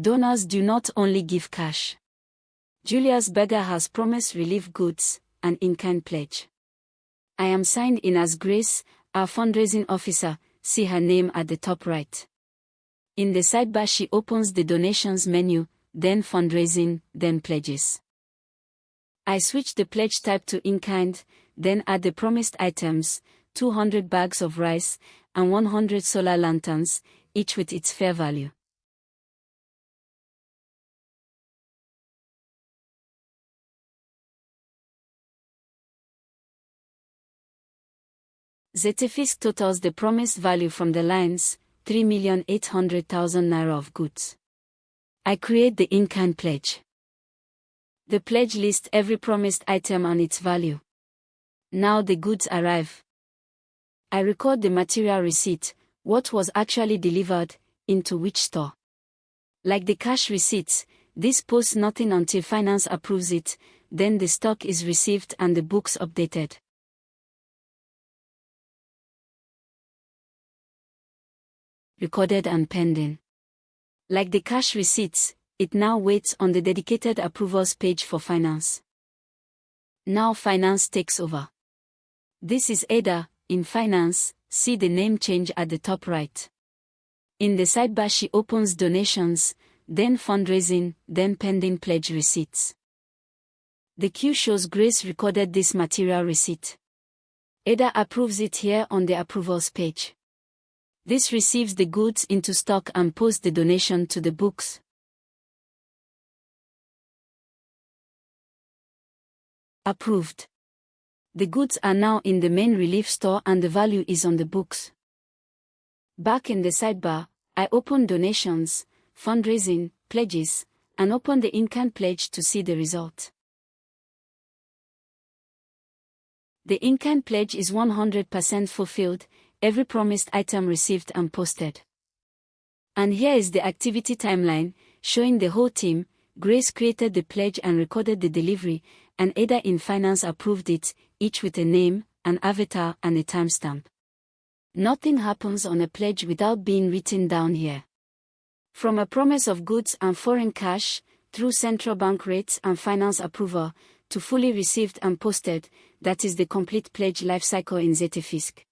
Donors do not only give cash. Julius Berger has promised relief goods, an in-kind pledge. I am signed in as Grace, our fundraising officer, see her name at the top right. In the sidebar she opens the donations menu, then fundraising, then pledges. I switch the pledge type to in-kind, then add the promised items, 200 bags of rice, and 100 solar lanterns, each with its fair value. ZetaFisc totals the promised value from the lines, 3,800,000 naira of goods. I create the in-kind pledge. The pledge lists every promised item and its value. Now the goods arrive. I record the material receipt, what was actually delivered, into which store. Like the cash receipts, this posts nothing until finance approves it, then the stock is received and the books updated. Recorded and pending. Like the cash receipts, it now waits on the dedicated approvals page for finance. Now finance takes over. This is Ada, in finance, see the name change at the top right. In the sidebar she opens donations, then fundraising, then pending pledge receipts. The queue shows Grace recorded this material receipt. Ada approves it here on the approvals page. This receives the goods into stock and posts the donation to the books. Approved. The goods are now in the main relief store and the value is on the books. Back in the sidebar, I open donations, fundraising, pledges, and open the in-kind pledge to see the result. The in-kind pledge is 100% fulfilled, every promised item received and posted. And here is the activity timeline, showing the whole team. Grace created the pledge and recorded the delivery, and Ada in finance approved it, each with a name, an avatar and a timestamp. Nothing happens on a pledge without being written down here. From a promise of goods and foreign cash, through central bank rates and finance approval, to fully received and posted, that is the complete pledge lifecycle in ZetaFisc.